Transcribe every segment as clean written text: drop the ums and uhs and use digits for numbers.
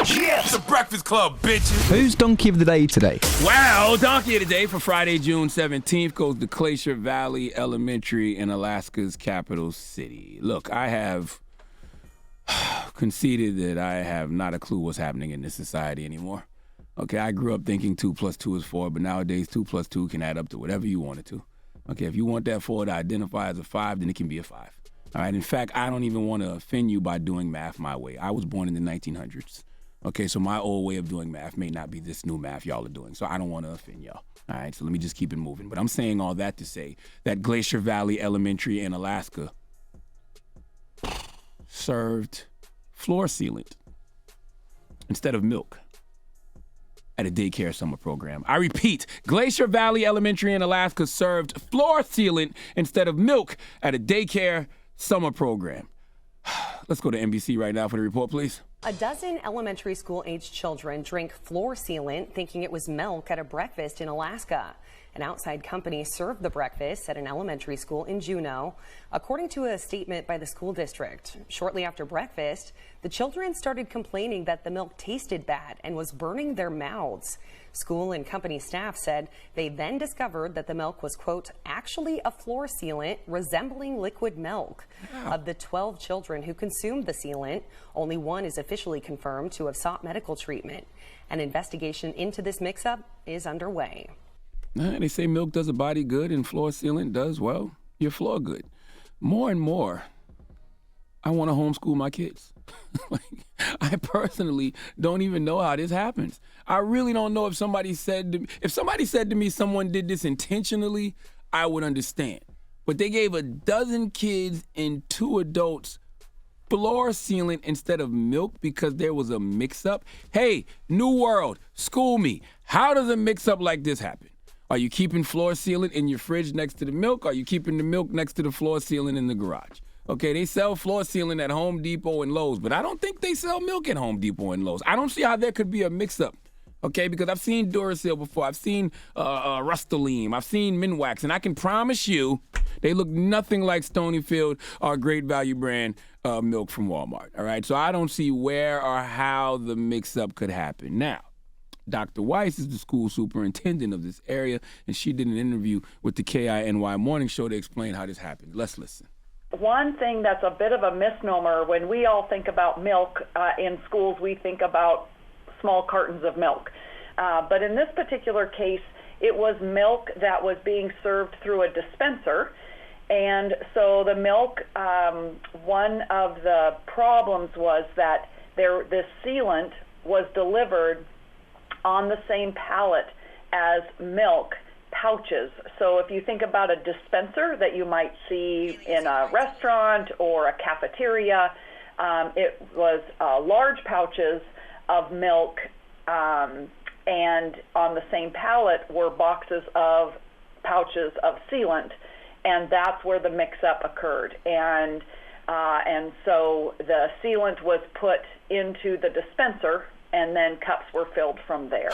Yeah, it's the Breakfast Club, bitches. Who's Donkey of the Day today? Well, Donkey of the Day for Friday, June 17th goes to Glacier Valley Elementary in Alaska's capital city. Look, I have conceded that I have not a clue what's happening in this society anymore. Okay, I grew up thinking 2 + 2 is 4, but nowadays 2 + 2 can add up to whatever you want it to. Okay, if you want that 4 to identify as a 5, then it can be a 5. All right, in fact, I don't even want to offend you by doing math my way. I was born in the 1900s. Okay, so my old way of doing math may not be this new math y'all are doing, so I don't want to offend y'all. All right, so let me just keep it moving. But I'm saying all that to say that Glacier Valley Elementary in Alaska served floor sealant instead of milk at a daycare summer program. I repeat, Glacier Valley Elementary in Alaska served floor sealant instead of milk at a daycare summer program. Let's go to NBC right now for the report, please. A dozen elementary school-aged children drank floor sealant thinking it was milk at a breakfast in Alaska. An outside company served the breakfast at an elementary school in Juneau, according to a statement by the school district. Shortly after breakfast, the children started complaining that the milk tasted bad and was burning their mouths. School and company staff said they then discovered that the milk was, quote, actually a floor sealant resembling liquid milk. Wow. Of the 12 children who consumed the sealant, only one is officially confirmed to have sought medical treatment. An investigation into this mix-up is underway. They say milk does a body good and floor sealant does, well, your floor good. More and more, I want to homeschool my kids. I personally don't even know how this happens. I really don't know if somebody said to me someone did this intentionally, I would understand. But they gave a dozen kids and 2 adults floor sealant instead of milk because there was a mix-up. Hey, new world, school me. How does a mix-up like this happen? Are you keeping floor sealant in your fridge next to the milk? Are you keeping the milk next to the floor sealant in the garage? Okay, they sell floor sealant at Home Depot and Lowe's, but I don't think they sell milk at Home Depot and Lowe's. I don't see how there could be a mix-up, okay? Because I've seen Duracell before. I've seen Rust-Oleum. I've seen Minwax, and I can promise you they look nothing like Stonyfield or Great Value brand milk from Walmart, all right? So I don't see where or how the mix-up could happen. Now, Dr. Weiss is the school superintendent of this area, and she did an interview with the KINY Morning Show to explain how this happened. Let's listen. One thing that's a bit of a misnomer, when we all think about milk in schools, we think about small cartons of milk. But in this particular case, it was milk that was being served through a dispenser. And so the milk, one of the problems was that this sealant was delivered on the same pallet as milk pouches. So if you think about a dispenser that you might see in a restaurant or a cafeteria, it was large pouches of milk, and on the same pallet were boxes of pouches of sealant, and that's where the mix-up occurred. And so the sealant was put into the dispenser, and then cups were filled from there.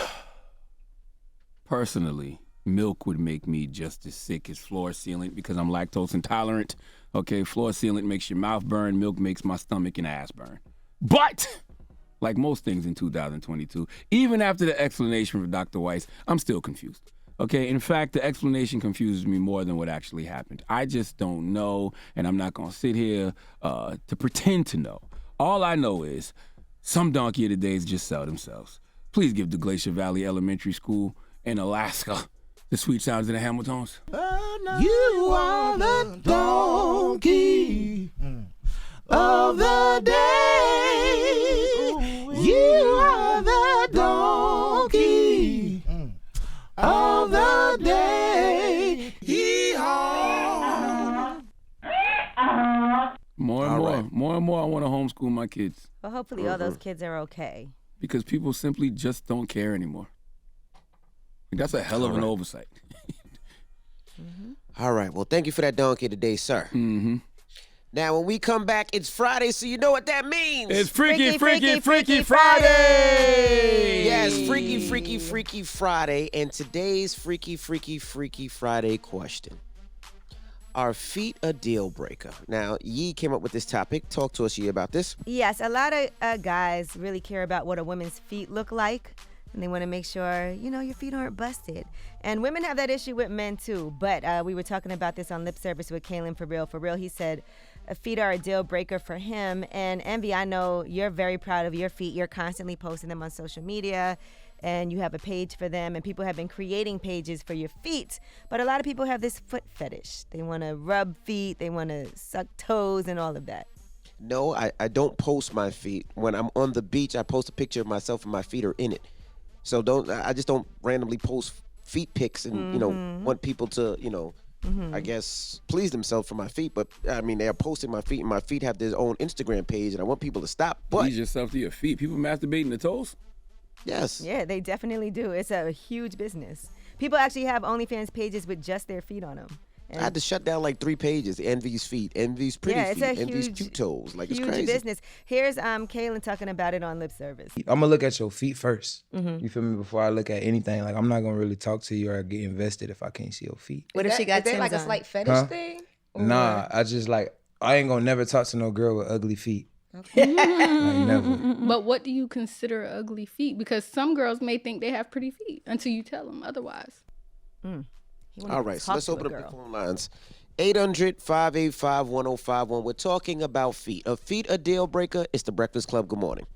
Personally, milk would make me just as sick as floor sealant because I'm lactose intolerant. Okay, floor sealant makes your mouth burn. Milk makes my stomach and ass burn. But, like most things in 2022, even after the explanation from Dr. Weiss, I'm still confused. Okay, in fact, the explanation confuses me more than what actually happened. I just don't know, and I'm not going to sit here to pretend to know. All I know is some donkey of the days just sell themselves. Please give the Glacier Valley Elementary School in Alaska the sweet sounds of the Hamiltons. You are the donkey of the day. You are the donkey of the day. Yee-haw. More and more, I want to homeschool my kids. Well, hopefully all those kids are okay. Because people simply just don't care anymore. That's a hell of an oversight. All right. Well, thank you for that donkey today, sir. Mm-hmm. Now, when we come back, it's Friday, so you know what that means. It's Freaky Friday! Yes, Freaky Friday. And today's Freaky Friday question. Are feet a deal breaker? Now, Yee came up with this topic. Talk to us, Yee, about this. Yes, a lot of guys really care about what a woman's feet look like. And they want to make sure, your feet aren't busted. And women have that issue with men, too. But we were talking about this on Lip Service with Kalen For Real. He said feet are a deal breaker for him. And Envy, I know you're very proud of your feet. You're constantly posting them on social media. And you have a page for them. And people have been creating pages for your feet. But a lot of people have this foot fetish. They want to rub feet. They want to suck toes and all of that. No, I don't post my feet. When I'm on the beach, I post a picture of myself and my feet are in it. So I just don't randomly post feet pics and, want people to, I guess, please themselves for my feet. But, I mean, they're posting my feet, and my feet have their own Instagram page, and I want people to stop. But Please yourself to your feet. People masturbating the toes? yes. Yeah, they definitely do. It's a huge business. People actually have OnlyFans pages with just their feet on them. I had to shut down like 3 pages. Envy's feet, Envy's pretty Yeah, it's feet, a Envy's huge- cute toes. Like, it's Huge crazy. business. Here's Kaylin talking about it on Lip Service. I'm gonna look at your feet first. You feel me? Before I look at anything, like I'm not gonna really talk to you or get invested if I can't see your feet. What if she got is that Tim's like a on? slight fetish Huh? thing? Nah, I ain't gonna never talk to no girl with ugly feet. Like, never. But what do you consider ugly feet? Because some girls may think they have pretty feet until you tell them otherwise. All right, so let's open up the phone lines. 800-585-1051. We're talking about feet. Are feet a deal breaker? It's the Breakfast Club. Good morning.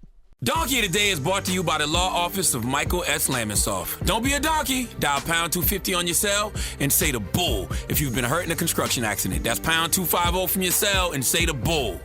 Donkey of the Day is brought to you by the Law Office of Michael S. Lamonsoff. Don't be a donkey. Dial pound 250 on your cell and say the bull if you've been hurt in a construction accident. That's pound 250 from your cell and say the bull.